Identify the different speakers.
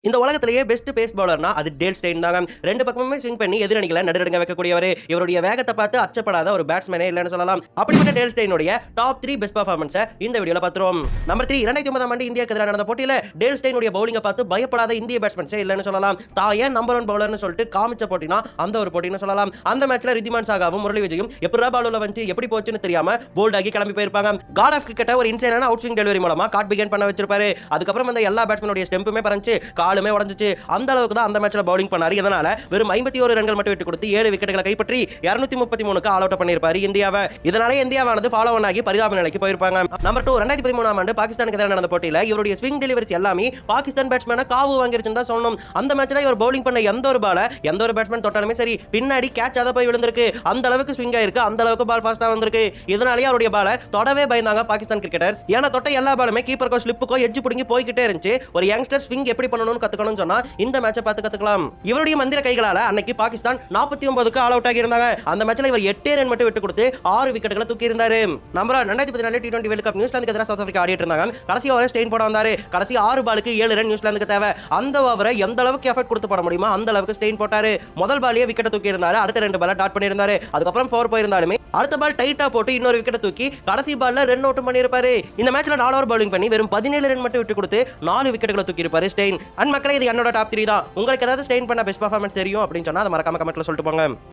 Speaker 1: இந்த உலகத்திலேயே best base பவுலர்னா அது டேல் ஸ்டெயின் தாங்க. 2 பக்கமுமே ஸ்விங் பண்ணி எதிரணிகளை நடுநடுங்க வைக்கக்கூடியவர். இவருடைய வேகத்தை பார்த்து அச்சப்படாத ஒரு பேட்ஸ்மேனே இல்லைன்னு சொல்லலாம். அப்படிப்பட்ட டேல் ஸ்டெயினுடைய டாப் 3 பெஸ்ட் பெர்ஃபார்மன்ஸை இந்த வீடியோல பார்த்துருவோம். நம்பர் 3 2009 ஆண்டு இந்தியாவுக்கு எதிராக நடந்த போட்டியில டேல் ஸ்டெயினுடைய பவுலிங்கை பார்த்து பயப்படாத இந்திய பேட்ஸ்மேன்ஸே இல்லைன்னு சொல்லலாம். தான் ஏன் நம்பர் 1 பவுலர்னு சொல்லிட்டு காமிச்ச போட்டினா அந்த ஒரு போட்டின்னு சொல்லலாம். அந்த மேட்ச்ல ரித்திமான் சாகாவும் முரளி விஜயும் எப்படிரா பாலுல வந்து எப்படி போச்சுன்னு தெரியாம போல்ட் ஆகி கிளம்பி போயிருப்பாங்க. காட் ஆஃப் கிரிக்கெட்டை ஒரு இன்சைனான அவுட் ஸ்விங் டெலிவரி மூலமா காட் பிகன் பண்ண வச்சிருப்பாரு. அதுக்கப்புறம் அந்த எல்லா பேட்ஸ்மேனுடைய ஸ்டெம்புமே பறந்துச்சு, காலுமே உடைஞ்சிச்சு. அந்த அளவுக்கு தான் அந்த மேட்ச்ல பவுலிங் பண்ணாரு. இதனால வெறும் 51 ரன்கள் மட்டும் விட்டு கொடுத்து 7 விக்கெட்டுகளை கைப்பற்றி 233க்கு ஆல் அவுட் பண்ணிருப்பாரு இந்தியாவை. இதனால இந்தியாவானது ஃபாலோ ஆன் ஆகி பரிதாப நிலைக்கு போயிருப்பாங்க. நம்பர் 2 2013 ஆண்டு பாகிஸ்தானுக்கு எதிராக நடந்த போட்டியில இவருடைய ஸ்விங் டெலிவரிஸ் எல்லாமே பாகிஸ்தான் பேட்ஸ்மேனை காவு வாங்கிருச்சுன்னு தான் சொல்லணும். அந்த மேட்ச்ல இவர் பவுலிங் பண்ண எந்த ஒரு பால எந்த ஒரு பேட்ஸ்மேன் தொட்டாலுமே சரி பின்னாடி கேட்ச் அத போய் விழுந்திருக்கு. அந்த அளவுக்கு ஸ்விங் ஆயிருக்கு, அந்த அளவுக்கு பால் ஃபாஸ்டா வந்திருக்கு. இதனாலேயே அவருடைய பால தொடவே பயந்தாங்க பாகிஸ்தான் கிரிக்கெட்டர்ஸ். ஏன்னா தொட்ட எல்லா பாலுமே கீப்பருக்கோ ஸ்லிப்புக்கோ எட்ஜ் புடுங்கி போய்கிட்டே இருந்துச்சு. ஒரு யங்ஸ்டர் ஸ்விங் எப்படி பண்ணணும்னு கத்துக்கணும்னு சொன்னா இந்த மேட்சை பார்த்து கத்துக்கலாம். இவருடைய மந்திர கைகளால அன்னைக்கு பாகிஸ்தான் 49க்கு ஆல் அவுட் ஆகி இருந்தாங்க. அந்த மேட்ச்ல இவர் 8 ரன் மட்டும் விட்டு கொடுத்து 6 விக்கெட்டுகளை தூக்கி இருந்தாரு. நம்பர் 2014 T20 வேர்ல்ட் கப் நியூசிலாந்துக்கு எதிராக சவுத் ஆப்பிரிக்கா ஆடிட்டு இருந்தாங்க. கடைசி ஓவரை ஸ்டெயின் போட வந்தாரு. கடைசி 6 பாலுக்கு 7 ரன் நியூசிலாந்துக்கு தேவை. அந்த ஓவரை எந்த அளவுக்கு எஃபெக்ட் கொடுத்து போட முடியுமா அந்த அளவுக்கு ஸ்டெயின் போட்டாரு. முதல் பாலியே விக்கெட் தூக்கி இருந்தாரு, அடுத்த 2 பால டாட் பண்ணி இருந்தாரு. அதுக்கப்புறம் 4 போயிருந்தாலுமே அடுத்த பால் டைட்டா போட்டு இன்னொரு விக்கெட் தூக்கி கடைசி பால்ல ரன் அவுட் பண்ணிருப்பாரு. இந்த மேட்ச்ல 4 ஓவர் பவுலிங் பண்ணி வெறும் 17 ரன் மட்டும் விட்டு கொடுத்து 4 விக்கெட்டுகளை தூக்கி இருப்பாரு ஸ்டெயின். அண்ட் மக்களே, இது என்னோட டாப் 3 தான். உங்களுக்கு ஏதாவது ஸ்டெயின் பண்ண பெஸ்ட் பெர்ஃபார்மன்ஸ் தெரியும் அப்படின்னு சொன்னா அதை மறக்காம கமெண்ட்ல சொல்லிட்டு போங்க.